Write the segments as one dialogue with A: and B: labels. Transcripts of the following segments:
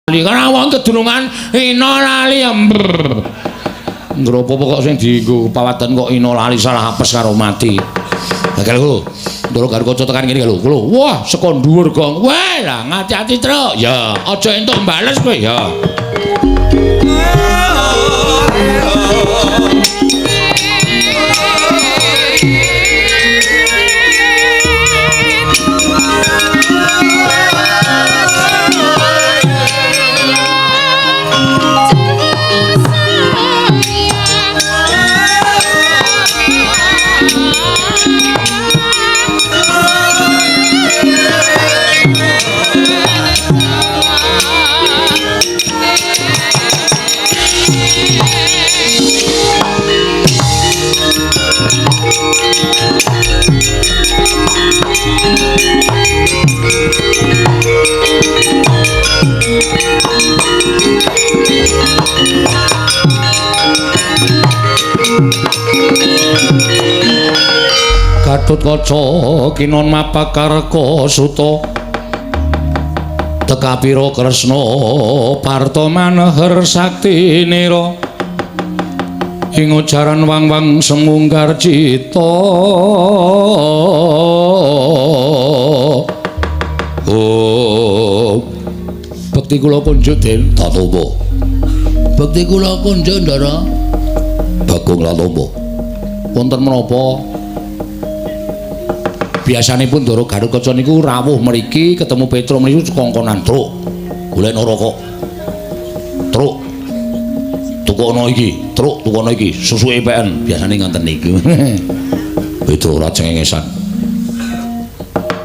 A: Karena wonten kedunungan ina lali ngropo kok sing dienggo pawatan kok ina lali salah apes karo mati. Lah lho, ndoro karo kanca tekan kene lho. Wah, saka dhuwur gong. Wah, lah ngati-ati truk. Ya, aja entuk bales kowe ya. Gatotkaca kinon mapakarka suta tekapira Kresna parta maneher sakti nira ing ujaran wang-wang semunggar cita bekti kula kunjuk Den Tatapa bekti kula kunjuk Ndara Bagong Tatapa wonten menapa biasanipun Ndara Gatotkaca niku rawuh mriki ketemu Petruk mriku kongkonan truk golek neraka truk tukono iki truk tukono iki susuke PN biasane ngoten niku Petruk ora cengengesan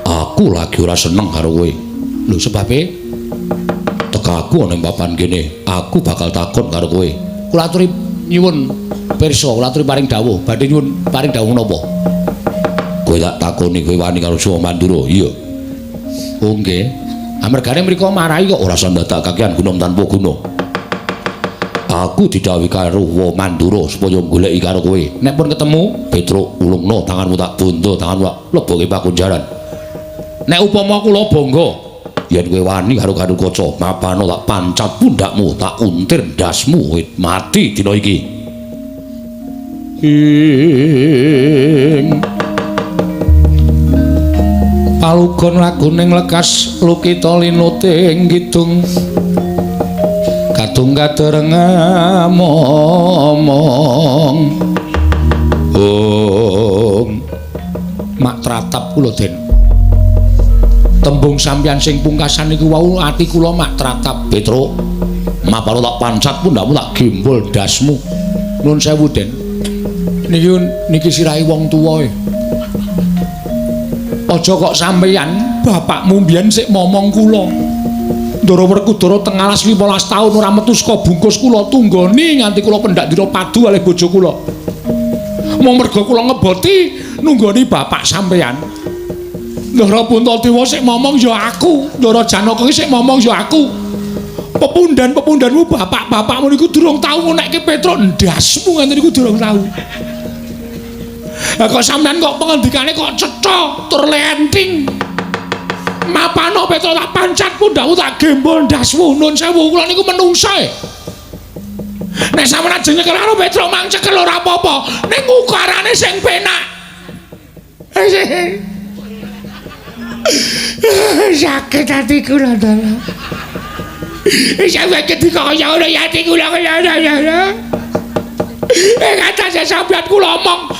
A: aku lagi ora seneng karo kowe lho sebabe tekaku ana ing papan kene aku bakal takon karo kowe kula aturi nyuwun pirsa kula aturi paring dawuh badhe nyuwun paring dawuh napa kowe tak takoni kowe wani karo Suwa Mandura iya oh nggih amargane mriko marahi kok ora sandadak kakehan guna tanpa guna aku didhawuhi karo Suwa Mandura supaya goleki karo kowe nek pun ketemu Petruk ulungno tanganmu tak bondo tanganmu tak leboke pakunjaran nek upama kula bangga yen kowe wani karo Gatotkaca mapano tak pancat pundakmu tak untir ndasmu mati dina iki palugon laguning lekas lukita linuting kidung kadung kadereng momong mak tratap kula Den tembung sampeyan sing pungkasan niku wau ati kula mak tratap Petruk mapalo tak pancat pundakmu tak gembol dasmu nuwun sewu Den niki sirahe wong tuwa aja kok sampeyan bapakmu mbiyen sik momong kula Ndara Werkudara teng alas 15 taun ora metu saka bungkus kula tunggoni nganti kula pendak dira padu kalih bojo kula mung merga kula ngeboti nunggoni bapak sampeyan Ndara Puntadewa sik momong ya aku Ndara Janaka sik momong ya aku pepundhan-pepundhanmu bapak-bapakmu niku durung tau ngonekke Petruk ndasmu ngene niku durung tau lah kok sampean kok pengendikane kok cetha tur lenting mapano Petruk tak pancat pundakmu tak gembol ndasmu nun sewu kula niku menungsa nek sampeyan ajeng nyekel karo Petruk mang cekel ora apa-apa ning ukarane sing penak sakit hatiku lho Ndara sampeyan ketika kaya ngono ya atiku lho kaya kata sampeyan kula omong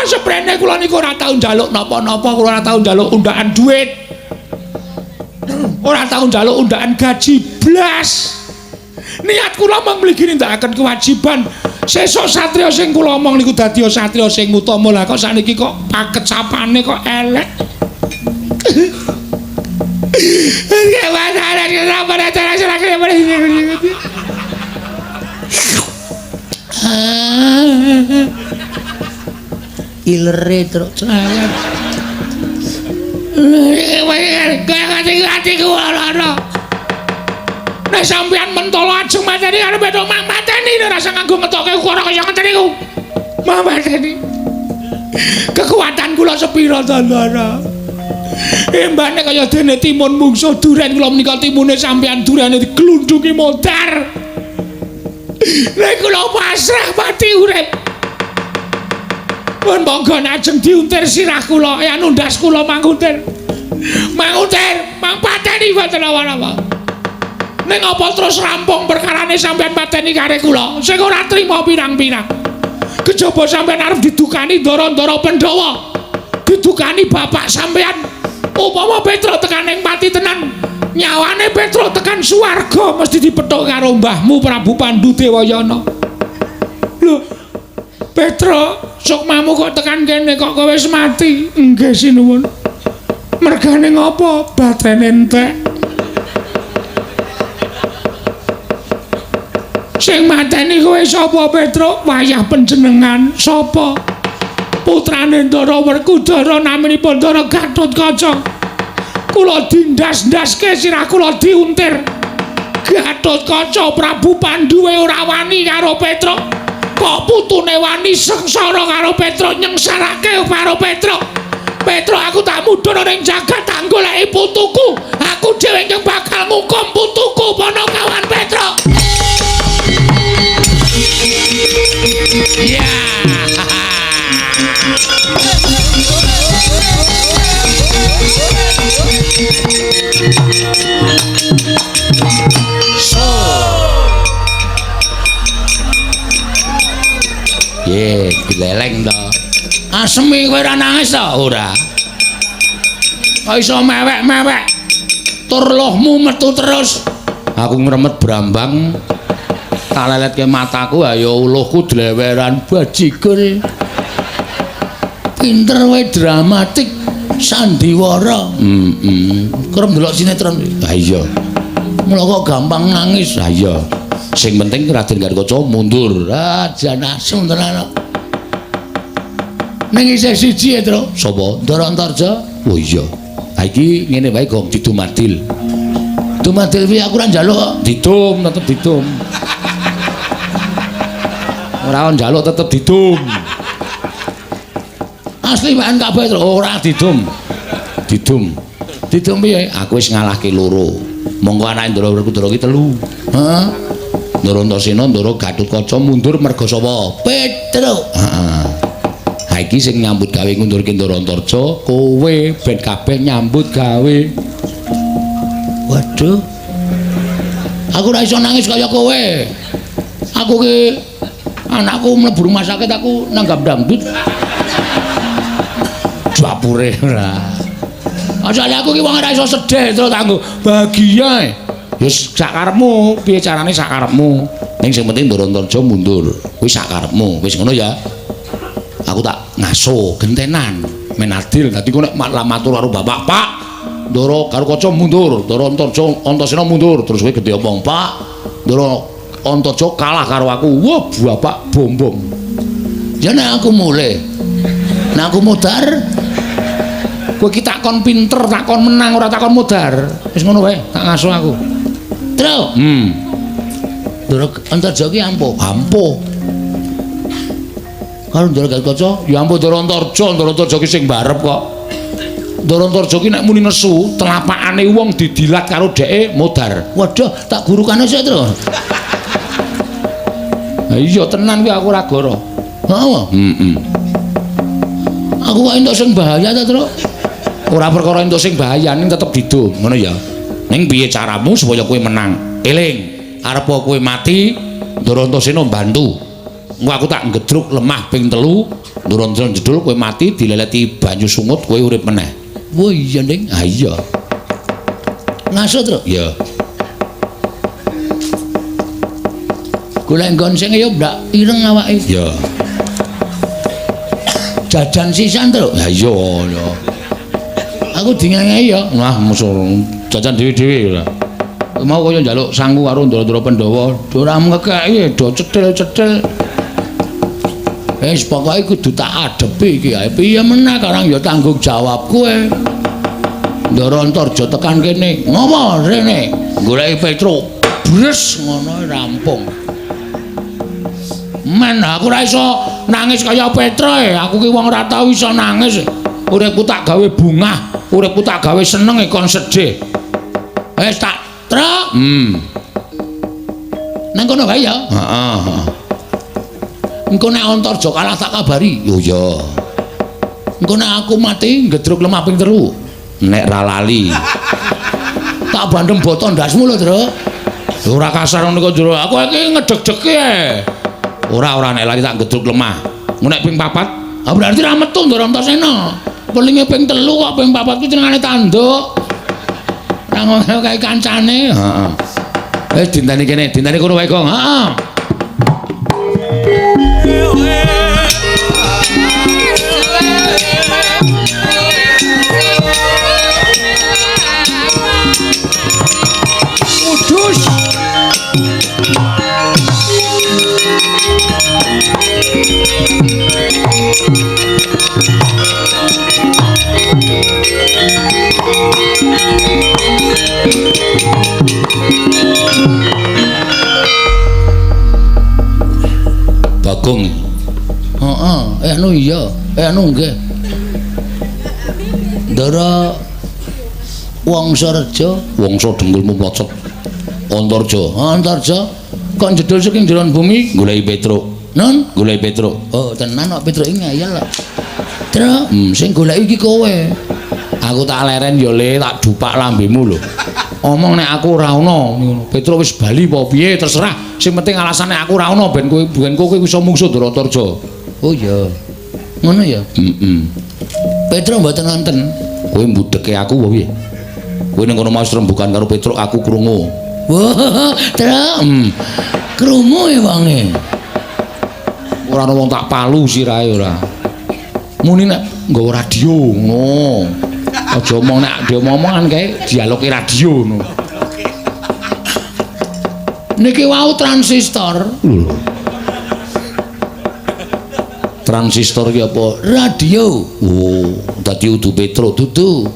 A: seprene kula niku ora tau njaluk napa-napa kula ora tau njaluk undakan duit ora tau njaluk undakan gaji blas niat kula mung mligi nindakaken kewajiban sesuk satriya sing kula omong niku dadi satriya sing utama lah kok sakniki kok pakecapane kok elek ilere truk celawat kaya hatiku lara nek sampeyan mentolo ajeng mateni karo Petruk mang mateni rasa nganggo ngetokke ukara kaya ngeten niku mang mateni kekuatan kula sepira to Ndara Embane kaya dene timun mungsuh duren kula menika timune sampean durane diglundhungi modar. Nek kula pasrah pati urip. Pun monggo ajeng diuntir sirah kula, ya nundas kula manguntir. Manguntir, mangpateni boten apa-apa. Ning apa terus rampung perkarane sampean pateni kare kula, sing ora trima pirang-pirang. Kejaba sampean arep didukani Ndara-Ndara Pandhawa. Didukani bapak sampean. Upama Petra tekan ing pati tenan, nyawane Petra tekan swarga mesti dipethuk karo mbahmu Prabu Pandhu Dewayana. Lho, Petra, sukmamu kok tekan kene kok kowe wis mati? Nggih sinuwun. Mergane ngopo? Baten entek. Sing mateni kowe sapa, Petra? Wayah panjenengan sapa? Putrane Ndara Werkudara naminipun Ndara Gatotkaca. Kula dindas-ndaske sirah kula diuntir. Gatotkaca Prabu Pandhu ora wani karo Petra. Kok putune wani sengsara karo Petra nyengsarake karo Petra. Petra aku tak mudhun ning jagat tak goleki putuku. Aku dhewe yang bakal ngukum putuku Panakawan Petra. Ya. Ye, dileleng to. Asemi kowe ora nangis to? Ora. Kok iso mewek-mewek? Tur lohmu metu terus. Aku ngremet brambang. Tak leletke mataku ayo uluhku dleweran bajigur. Pinter wae dramatik sandiwara. Kerep ndelok sinetron. Ha iya. Mula kok gampang nangis. Ha iya. Sing penting Raden Gatotkaca mundur. Ah, jan asem tenan. Ning isih siji ya, Tru. Sapa? Ndara Antarja? Oh iya. Ha iki ngene wae Gong didumadil. Dumadil piye aku ora njaluk kok. Didum tetep didum. Ora njaluk tetep didum. Asli wae kabeh ora didum. Didum. Didum piye? Aku wis ngalahke loro. Monggo anake Ndara Werkudara ki telu. Heeh. Ndara Antasena, Ndara Gatotkaca mundur merga sapa? Petra. Heeh. Ha iki sing nyambut gawe ngundurke Ndara Antarja, kowe ben kabeh nyambut gawe. Waduh. Aku ora iso nangis kaya kowe. Aku ki anakku mlebu rumah sakit aku nanggap dangdut. Dapure ora. Asale aku ki wong ora iso sedih terus kanggo bahagia. Wis sakarepmu, piye carane sakarepmu. Ning sing penting Ndara Antarja mundur. Kuwi sakarepmu. Wis ngono ya. Aku tak ngaso gentenan men adil. Dadi kok nek matur karo bapak, Pak, Ndara Gatotkaca mundur, Ndara Antasena mundur. Terus kowe gedhe omong, Pak, Ndara Antarja kalah karo aku. Wah, bapak bom-bom. Ya nek aku mulai. Nek aku modar, kowe ki takon pinter, takon menang ora takon modar. Wis ngono wae, tak ngaso aku. Tru. Ndara Antarja ki ampuh. Karo Ndara Gatotkaca, ya ampun Ndara Antarja ki sing barep kok. Ndara Antarja ki nek muni nesu, telapakane wong didilat karo dheke modar. Waduh, tak gurukane sik, Tru. Ha iya tenan kuwi aku ora goro. Heeh. Aku kok entuk sing bahaya ta, Tru? Ora perkara entuk sing bahaya ning tetep didum, ngono ya. Ning piye caramu supaya kowe menang? Eling, arep kowe mati, Ndara Antasena bantu. Engko aku tak ngedruk lemah ping 3, Ndara Antasena jedul kowe mati dileleti banyu sungut kowe urip meneh. Wah iya ning. Ha iya. Ngaso, Tru? Ya. Golek nggon sing ya ndak ireng awake. Ya. Jajan sisan, Tru? Ha iya. Aku dingangi ya. Wah, musuh jajan dhewe-dhewe ora. Mau kaya njaluk sangu karo Ndara Pandhawa, ora ngekeki do cethil-cethil. Wis pokoke kudu tak adepi iki ae. Piye meneh karang ya tanggung jawab kowe. Ndara Antarja tekan kene. Ngopo rene? Goleki Petra. Bres ngono rampung. Men aku ora iso nangis kaya Petra. Aku ki wong ora tau iso nangis. uripku tak gawe bungah, uripku tak gawe seneng kon sedih. Wis tak truk. Nang kono wae ya. Heeh. Engko nek Antarja kalah tak kabari. Yo ya. Engko nek aku mati ngedruk lemah ping 3. Nek ra lali. Tak bandem boto ndasmu lho, Tru. Ora kasar ngono kok, Tru. Aku iki ngedeg-degi ae. Ora nek lali tak ngedruk lemah. Nek ping 4, berarti ra metu Ndara Antasena. Pelinge ping 3 kok ping 4 ku jenengane tanduk. Ra ngono kae kancane. Heeh. Wis dinteni kene, dinteni kono wae, Gong. Heeh. Udus. Bagong. Heeh, anu iya, anu nggih. Ndara Wangsa Reja, Wangsa dengkulmu mlocot. Antarja, kok jedul saking jeron bumi goleki Petruk. Nun, goleki Petruk. Oh, tenan kok Petruk iki ngayal kok. Truk, sing goleki iki kowe. Aku tak leren ya le, tak dupak lambemu lho. Omong nek aku ora ana ngono. Petruk wis bali apa piye terserah. Sing penting alasane aku ora ana ben kowe iso mungsuh Ndara Antarja. Oh iya. Ngono ya? Petruk mboten wonten. Kowe mbudheke aku apa piye? Kowe ning kono mau rembugan karo Petruk aku krungu. Wah, Truk. Krungu ya wange. Ora ana wong tak palu sirahe ora. Muni nek nggawa radio ngono. Aja omong nek dhewe omongan kae dialoge radio ngono. Niki wau transistor. Transistor ki apa? Radio. Oh, dadi udu Petruk dudu.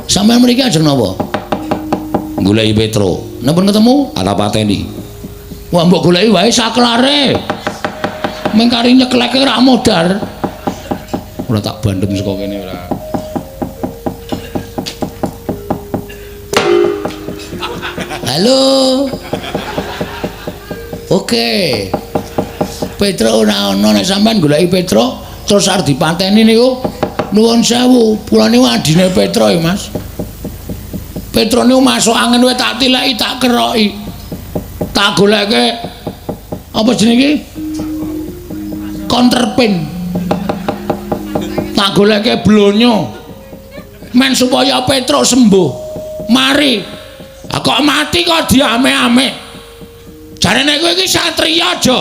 A: Sampeyan mriki ajeng napa? Goleki Petruk. Nek pun ketemu, ala pateni. Wah, mbok goleki wae saklare. Meng kari nyekleke ora modar. Ora tak bandem saka kene ora. Halo. Oke. Petruk ora ana nek sampean goleki Petruk terus arep dipateni niku nuwun sewu. Pulane adine Petruk ya, Mas. Petruk niku masuk angin wae tak tileki tak keroki. Tak goleke apa jenenge? Counterpin. Tak goleke blonyo. Men supaya Petruk sembuh. Mari. Kok mati kok diame-ame. Jarene kowe iki satriya aja.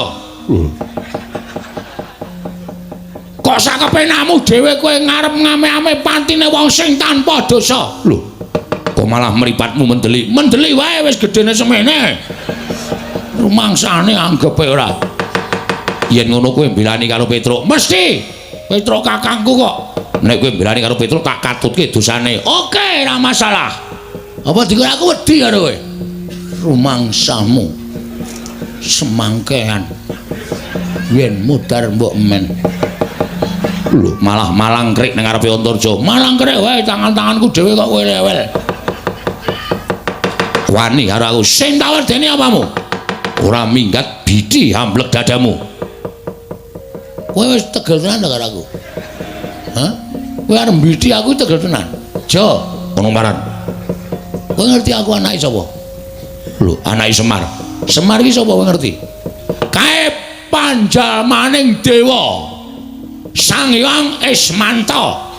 A: Kok sakepenakmu dhewe kowe ngarep ngame-ame pantine wong sing tanpa dosa. Lho. Kok malah mripatmu mendeli. Mendeli wae wis gedene semene. Rumangsane anggepe ora. Yen ngono kowe mbelani karo Petruk, mesti Petruk kakangku kok. Nek kowe mbelani karo Petruk tak katutke dosane. Oke, ora masalah. Apa dikira aku wedi karo kowe? Rumangsamu semangkean. Yen mudar mbok men. Lho, malah malangkrik nang ngarepe Antarja. Malangkrik wae tangan-tanganku dhewe kok kowe rewel. Wani karo aku sing tak wedeni apamu? Ora minggat bidi hamblek dadamu. Kowe wis tegel tenan karo aku. Hah? Kowe arep bidi aku tegel tenan. Jo, ngono maran. Kowe ngerti aku anake sapa? Lho, anake Semar. Semar iki sapa kowe ngerti? Kae panjalmaning dewa. Sang Hyang Ismanta.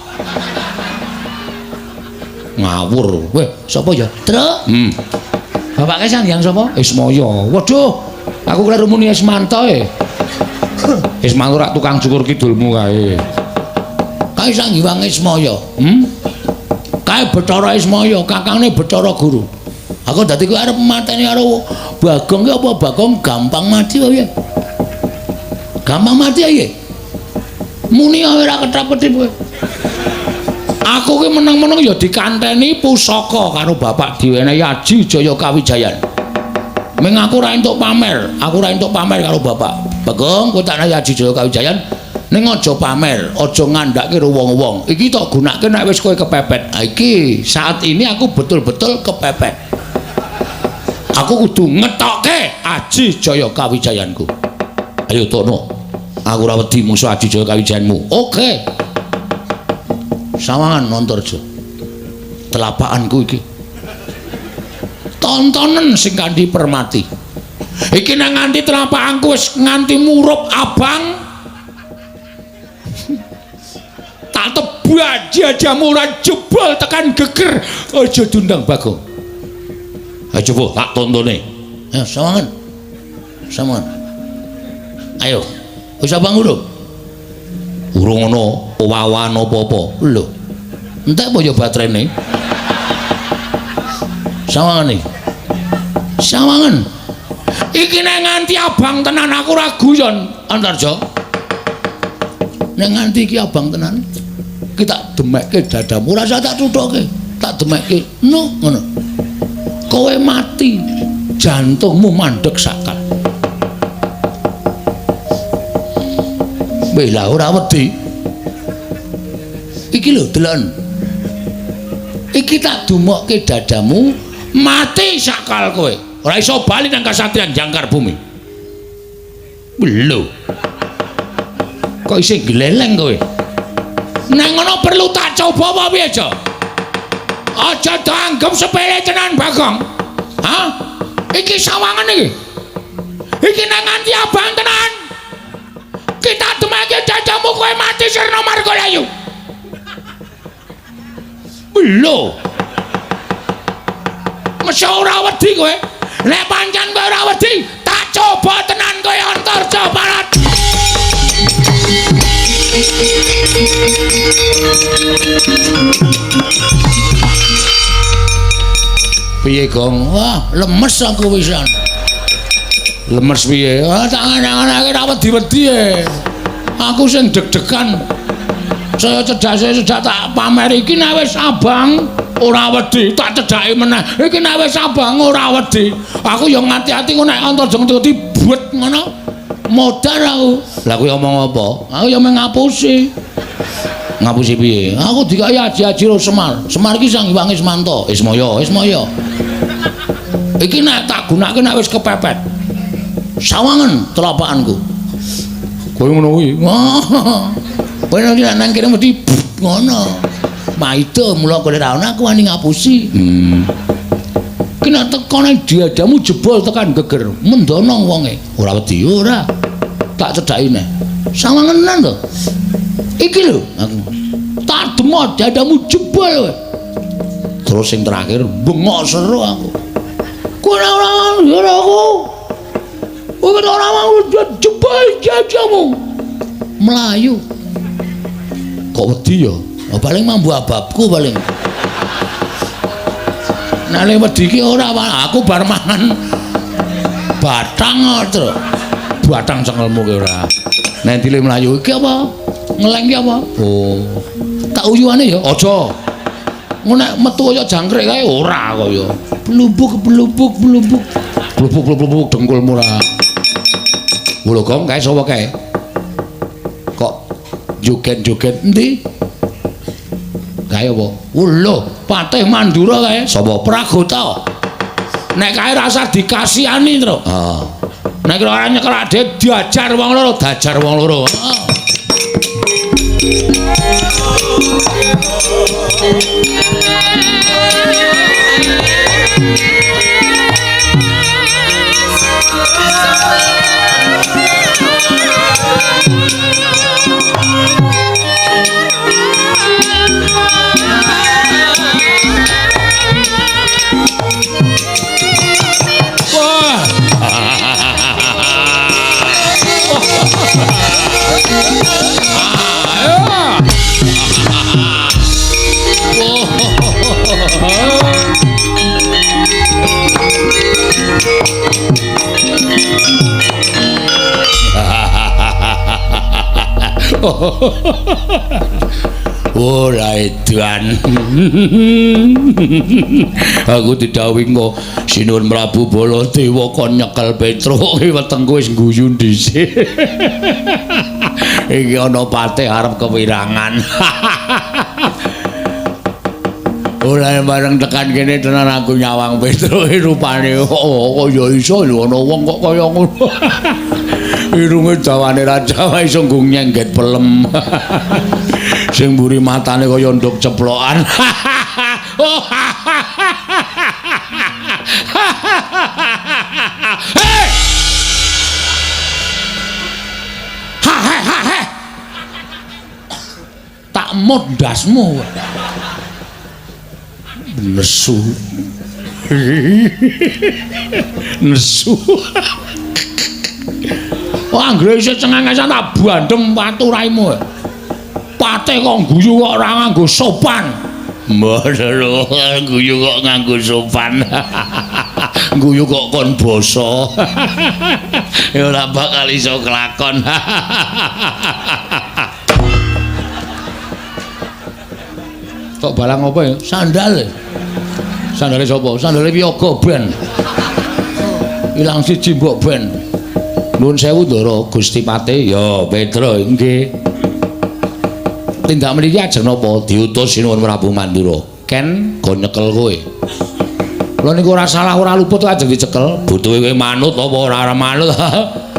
A: Ngawur. Weh, sapa ya? Truk. Bapake Sang Hyang sapa? Ismaya. Waduh, aku kira muni Ismanta e. Ismanta rak tukang cukur kidulmu kae. Kae Sang Hyang Ismaya. Kae Bathara Ismaya, kakangne Bathara Guru. Aku dadi kowe arep mateni karo Bagong ki apa Bagong gampang mati wae. Gampang mati ae. Muni ora ketrap-ketrip kowe. Aku ki meneng-meneng ya dikanteni pusaka karo bapak diwenehi Aji Jaya Kawijayan. Ming aku ora entuk pamer, karo bapak. Bagong kowe tak nehi Aji Jaya Kawijayan, Ning aja pamer, aja ngandhake karo wong-wong. Iki tak gunake nek wis kowe kepepet. Ha iki saat ini aku betul-betul kepepet. Aku kudu ngetokke Aji Jaya Kawijayanku. Ayo Tono. Aku ora wedi musuh Aji Jaya Kawijayanmu. Oke. Sawangan Antarja. Telapakanku iki. Tontonen sing kanthi permati. Iki nang nganti telapakanku wis nganti murup abang. Tak tebak jajamu ora jebol tekan geger. Aja dundang Bagong. Ayo coba tak tontone. Ya sawangan. Sawangan. Ayo. Wis abang urung? Urung ana wawan apa-apa. Lho. Entek apa ya baterene? Sawangan iki. Sawangan. Iki nek nganti abang tenan aku ora guyon, Antarja. Nek nganti iki abang tenan, iki tak demekke dadamu, ora usah tak tuthuke. Tak demekke. No, ngono. Kowe mati, jantungmu mandeg sakal. Bela ora wedi. Iki lho delon. Iki tak dumokke dadamu, mati sakal kowe. Ora iso bali nang kasatriyan Jangkar Bumi. Lho. Kok isih gleleng kowe? Nek ngono perlu tak coba apa piye, Jo? Aja dianggep sepele tenan, Bagong. Hah? Iki sawangan iki. Iki nang nganti abang tenan. Kita demake jajamu kowe mati sirna Margalayu. Lho. Mesya ora wedi kowe. Nek pancen kowe ora wedi, tak coba tenan kowe Antarja Barat. Piye, Gong? Wah, lemes aku pisan. Lemes piye? Ah, tangan-tanganake ora wedi-wedi e. Aku sing deg-degan. Saya cedak tak pamer iki nek wis abang ora wedi, tak cedhake meneh. Iki nek wis abang ora wedi. Aku ya ngati-ati kok nek Antarja ngerti buet ngono. Modar aku. Lah kowe omong apa? Aku ya mung ngapusi. Ngapusi piye? Aku dikai aji-aji karo Semar. Semar iki sang iwange Semanto. Ismaya. Iki nek tak gunake nek wis kepepet. Sawangan telapakanku. Kowe ngono kuwi. Kowe nang kene mesti ngono. Maida mula kowe ra ono aku wani ngapusi. Kena teko nang diadamu jebol tekan geger. Mendono wonge. Ora wedi ora. Tak cedhaki neh. Sawangenan to. Iki lho aku. Tak demot diadamu jebol kowe. Terus sing terakhir bengok seru aku. Kowe ora ora aku. Kowe ora mau jebol jajamu. Melayu. Kok wedi ya? Oh, paling mambu ababku paling. Nale wedi iki ora aku bar mangan batang terus. Batang cengelmu ki ora. Nek dile mlayu iki apa? Ngeleng ki apa? Oh. Tak uyuane ya aja. Ngono nek metu kaya jangkrik kae ora kaya. Blubuk dengkulmu ora. Lho Gong kae sapa kae? Kok joget-joget endi? Kae apa? Lho, Patih Mandura kae. Sapa? Pragota. Nek kae rasa dikasihani terus. Heeh. Nek ora nyekel ade diajar wong loro, dajar wong loro. ora edan. Aku didhawuhi kok Sinuwun Prabu Baladewa kon nyekel Petruk wetengku wis guyu dhisik. Iki ana patih arep kewirangan. Ora bareng tekan kene tenan aku nyawang Petruk rupane kaya iso lho ana wong kok kaya ngono. Irunge dawane raja wae iso nyengget pelem. Sing mburi matane kaya nduk ceplokan. Hei! Ha. Tak mut ndasmu. Nesu. Nesu. Wah, anggere isih cengengesan tak bandem watu raimu. Pate kok guyu kok ora nganggo sopan. Mboten guyu kok nganggo sopan. Guyu kok kon basa. Ya ora bakal iso kelakon. Tok balang apa ya? Sandal. Sandale sapa? Sandale Wiyaga ben. Ilang siji mbok ben. Nuwun sewu Ndara Gusti Patih. Ya, Petruk nggih. Tindak mriki ajeng napa diutus Sinuwun Prabu Mandura. Ken go nyekel kowe. Lha niku ora salah ora luput ajeng dicekel. Butuhe kowe manut apa ora manut?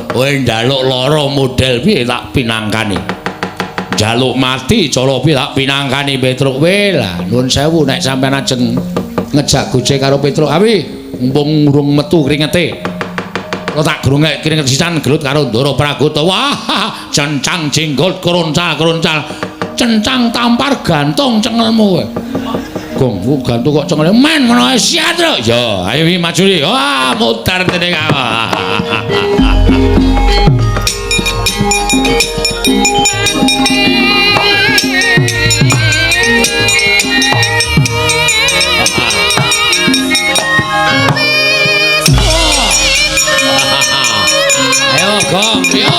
A: Kowe njaluk lara model piye tak pinangkani. Jaluk mati cara piye tak pinangkani Petruk kowe lah. Nuwun sewu nek sampean ajeng ngejak gojek karo Petruk. Awi, mumpung urung metu kringete. Lo tak grungek kringet sisan gelut karo Ndara Pragota. Wah, cencang jenggot kroncal. Cencang tampar gantung cengelmu kowe. Gong, gantung kok cengel. Men menawa siat lho. Ya, ayo maju iki. Wah, mutar dene kae. Ayo, gong, yo.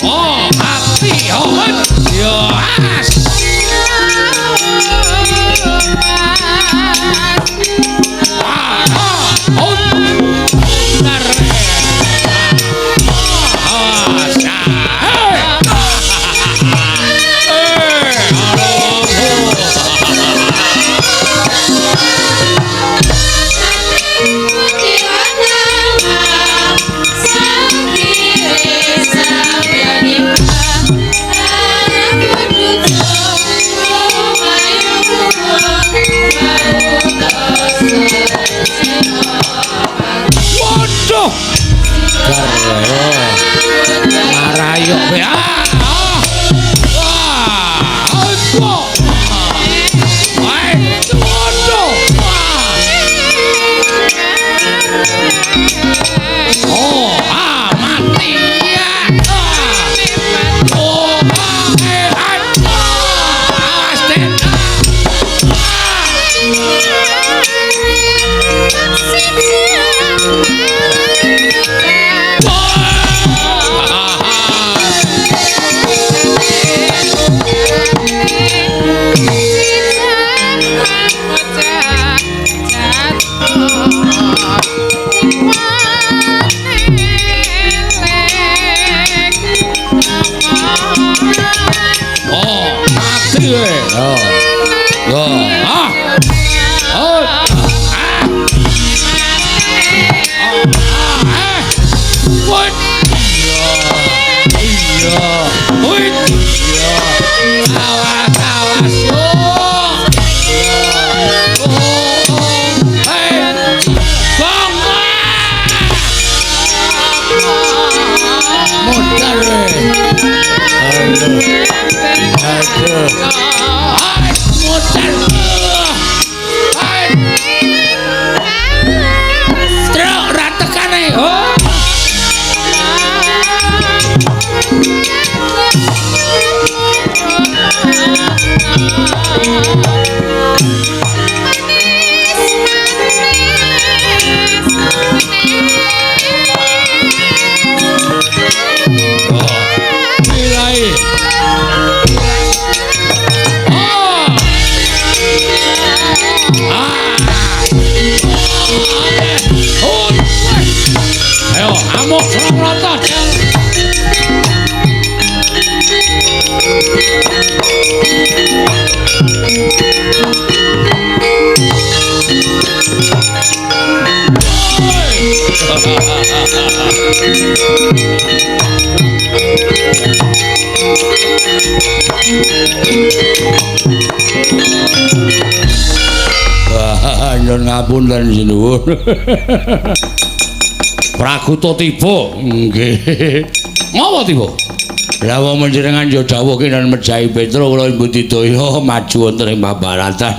A: Oh, hati, yo, as. Oh. ngapunten sinuwun. Prakuta tiba. Nggih. Ngapa tiba? Lah wong panjenengan yo dawuh kinan mejahi Petro kula Budidaya maju wonten ing Mahabharatan.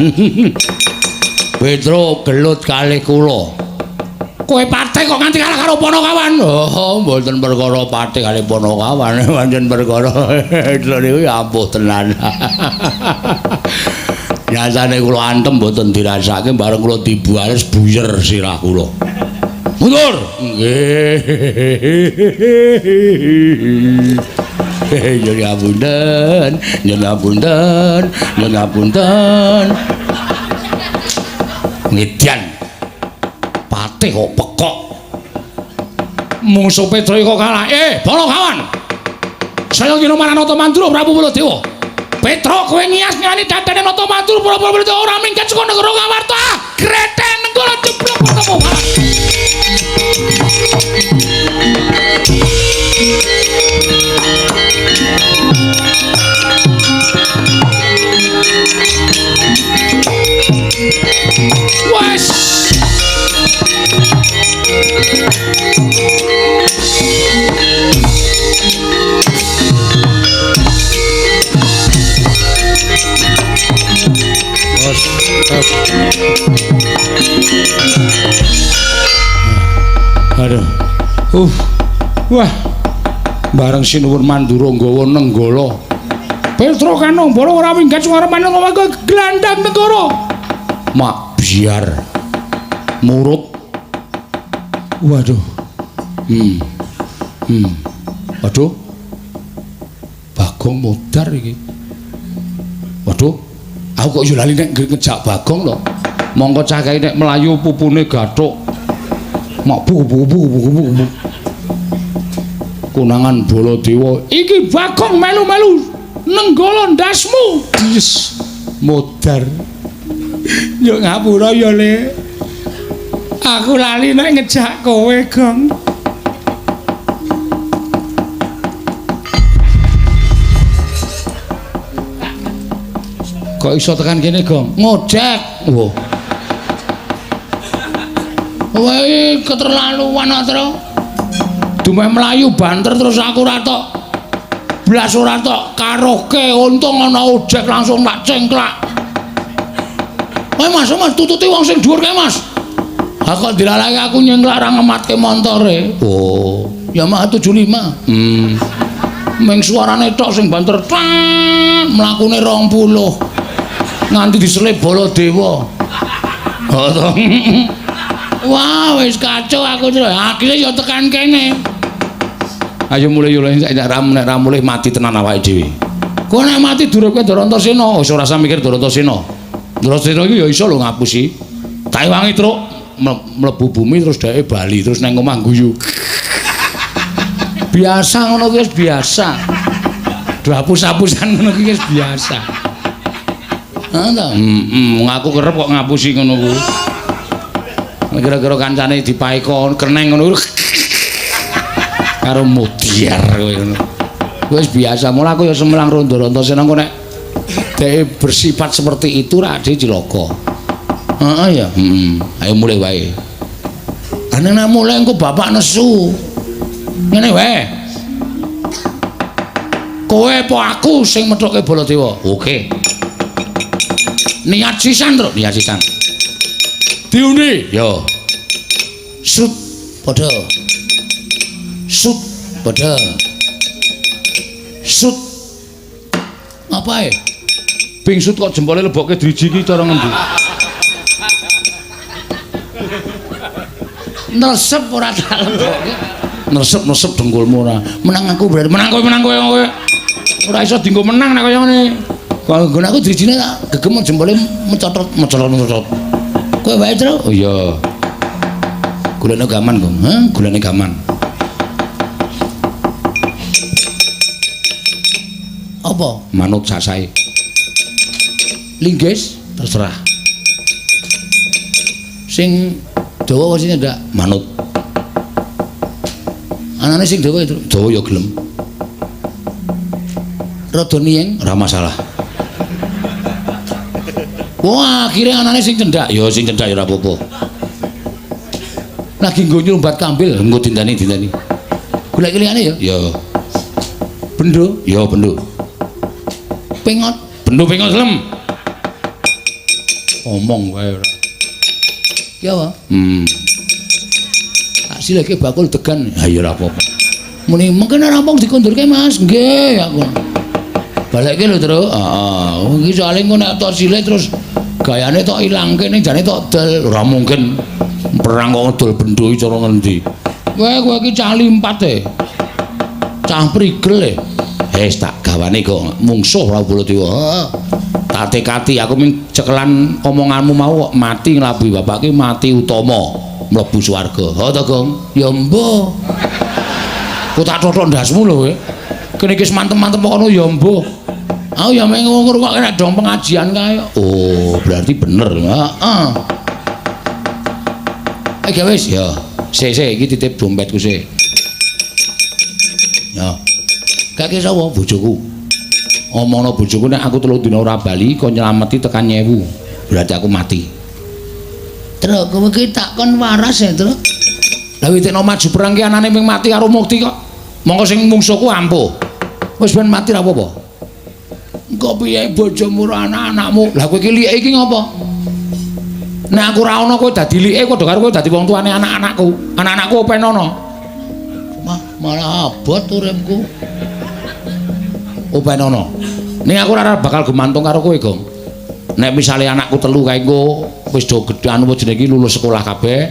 A: Petro gelut kalih kula. Kowe patih kok nganti kalah karo Panakawan. Oh, mboten perkara patih kalih Panakawan, pancen perkara Petro niku ya ampuh tenan. Nyatane kula antem mboten dirasake bareng kula dibuares buyer sirah kula. Mundur. Nggih. Nyuwun ngapunten, nyuwun ngapunten, nyuwun ngapunten. Ngedian. Patih kok pekok. Mungsuh Petro kok kalah. Panakawan. Saya kira marang Natamantura Prabu Baladewa. Petro kowe ngias-ngiani dadane Natamantura Prabu Baladewa ora minggat saka negara Ngawarta. Greten nenggala jeblok ketemu. Wes. Aduh. Wah. Bareng sinuwun Mandura nggawa nenggala. Petro Kanombala ora minggat suwarane kok glandang negara. Mak biar. Murub. Waduh. Waduh. Bagong modar iki. Waduh. Aku kok yo lali nek ngejak Bagong lho. Mongko cah kae nek melayu pupune gathuk. Mak bu. Kunangan Baladewa. Iki Bagong melu-melu nenggala ndasmu. Yes. Modar. Yo ngapura ya, Le. Aku lali nek ngejak kowe, Gong. Kok iso tekan kene, Gong? Ngojek. Wah. Kowe keterlaluan Tru. Dumeh mlayu banter terus aku ora tok. Blas ora tok karaoke untung ana ojek langsung tak cengklak. Mas tututi wong sing dhuwur kae, Mas. Ha kok dilalake aku nyengklak ra ngematke montore. Oh, ya mak 75. Meng suarane tok sing banter mlakune 20. Nganti diselip Baladewa. Oh to. Wah, wis kacau aku terus. Akhire ya tekan kene. Ayo mulai yo nek ra mulih mati tenan awake dhewe. Kowe nek mati durupke Darantasena, wis ora usah mikir Darantasena. Darantasena iki ya iso lho ngapusi. Tak wangi truk mlebu bumi terus dheke bali terus nang omah guyu. Biasa ngono kuwi wis biasa. Hapus-hapusan ngono kuwi wis biasa. Ha ta? Ngaku kerep kok ngapusi ngono kuwi. Kira-kira kancane dipaeka keneng ngono karo mutiar kowe ngono. Wis biasa, mula aku ya semelang rondo Antasena kok nek dhek bersifat seperti itu ra dhek cilaka. Heeh ya. Ayo mulai wae. Ana nek mulai engko bapak nesu. Ngene wae. Kowe apa aku sing methoke Baladewa? Oke. Niat sisan, Tru, niat sisan. Diundi, yo. Sut padha. Sut padha. Sut. Apa Ping sut kok jempole lebokke driji iki cara ngendi? Nesep ora tak lebokke. Nesep dengkulmu ora. Menang aku berarti menang kowe. Ora iso dienggo menang nek kaya ngene. Kok nggon aku drijine tak gegem jempole mecotot. Kowe wae, Tru? Oh iya. Gulane gaman, Gong. Hah? Gulane gaman. Apa? Manut sasae. Linggis terserah. Sing dawa wasine ndak manut. Anane sing dawa itu dawa ya gelem. Rada niyeng ora masalah. Wah, akhirnya anane sing cendak. Ya sing cendak ya ora apa-apa. Lagi nggo nyumbat kambil, nggo dinteni. Golek liyane ya? Ya. Bendo? Ya bendo. Pengot? Bendo pengot lem. Omong wae ora. Ki apa? Tak sileke bakul degan. Ha ya ora apa-apa. Muni mungkin ora mung dikondurke Mas. Nggih, aku. Balekke lho, Tru. Heeh. Iki soalé engko nek tok silih terus gayane tok ilangke ning jane tok del. Ora mungkin perang kok ngedol bendo iki cara ngendi. Kowe iki cah limpat e. Cah prigel e. Wis tak gawane kok mungsuh ora Baladewa. Heeh. Tak tekati aku ming cekelan omonganmu mau kok mati nglabuhi bapak ki mati utama mlebu swarga. Ha to, Gong? Ya mbah. Kok tak totok ndasmu lho kowe. Kene iki mantem-mantem kono ya mbah. Aku ya meng ngrungokke nek dong pengajian kae. Oh, berarti bener. Heeh. Oke wis ya. Sik iki titip dompetku sik. Ya. Kakek sapa bojoku? Omongno bojoku nek aku 3 dina ora bali kok nyelameti tekan 1000. Berarti aku mati. Truk kowe iki tak kon waras ya, Truk. Lah witekno maju perang ki anane ming mati karo mukti kok. Monggo sing mungsuhku ampuh. Wis ben mati ra apa-apa. Engko piye bojomu ora anak-anakmu? Lah kowe iki like iki ngopo? Nek aku ora ana kowe dadi like padha karo kowe dadi wong tuane anak-anakku. Anak-anakku open ana. Malah abot uripku. Open ana. Ning aku ora bakal gumantung karo kowe, Gong. Nek misale anakku 3 kae engko wis do gedhe anu jenenge iki lulus sekolah kabeh.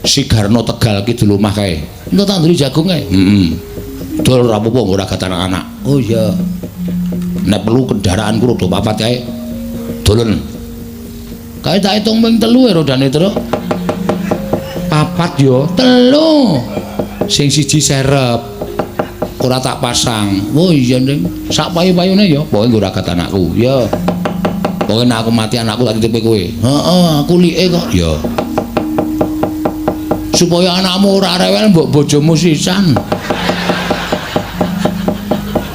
A: Sigarno Tegal ki di omah kae. Entuk tanduri jagung kae. Dol ora apa-apa ora gak anak-anak. Oh iya. Nek perlu kendaraanku rada papat kae. Dolen. Kae tak hitung ping 3 rodane, Truk. Papat yo, 3. Sing siji serep. Ora tak pasang. Oh iya, Nding. Sak payu-payune ya, pokoke nggo ragat anakku. Ya. Pokoke nek aku mati anakku tak titipe kowe. Heeh, aku like kok. Ya. Supaya anakmu ora rewel mbok bojomu sisan.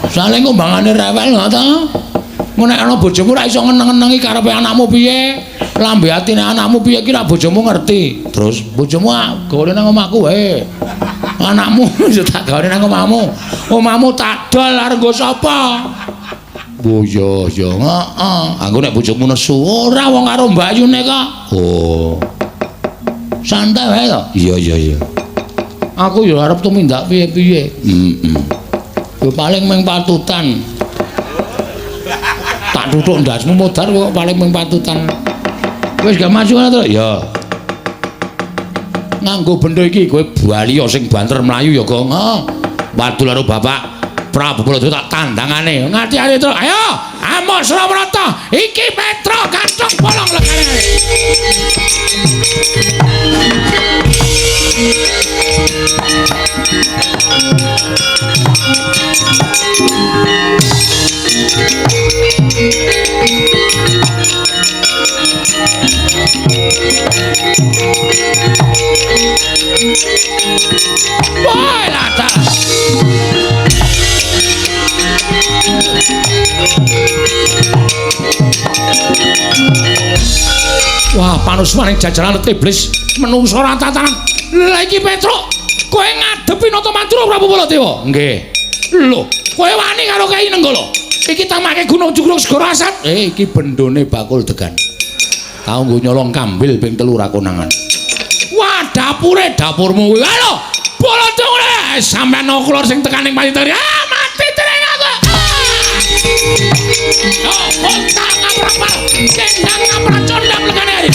A: Soale ngombangane rewel ngono ta. Nek ana bojomu ora iso ngeneng-ngenengi karepe anakmu piye. Lambe atine anakmu piye ki nek bojomu ngerti. Terus bojomu gawe nang omahku wae. Anakmu yo tak gawe nang omahmu. Omahmu tak dol arep nggo sapa? Oh yo yo, heeh. Aku nek bojomu nesu ora wong karo mbayune kok. Oh. Santai wae to? Iya. Aku yo arep tumindak piye-piye. Yo paling mung patutan. Tak tutuk ndasmu modar kok paling mung patutan. Wis gak maju ngono to? Ya. Nganggo benda iki kowe bali sing banter mlayu ya, Gong. Heeh. Wadul karo Bapak Prabu Baladewa tak tandangane. Ngati-ati to. Ayo, Amos Surabrata. Iki Petro Gantung Bolong legane. Boy lata. Wah, panusmaning jajaran iblis menungso ora tatanan. Lah iki Petro, kowe ngadepi Nata Mantura Prabu Baladewa? Nggih. Lho, kowe wani karo Kyai Nenggala? Iki tamake Gunung Jugruk Segara Asat. Iki bendone bakul degan. Tau nggo nyolong kambil ping 3 ra konangan. Wah, dapurmu kuwi. Halo, Baladewa sampean nuklur sing tekaning payiteri. Ah, mati tereng aku. Oh, kontak ngaprak-ngaprak. Kendang ngaprak condang legane.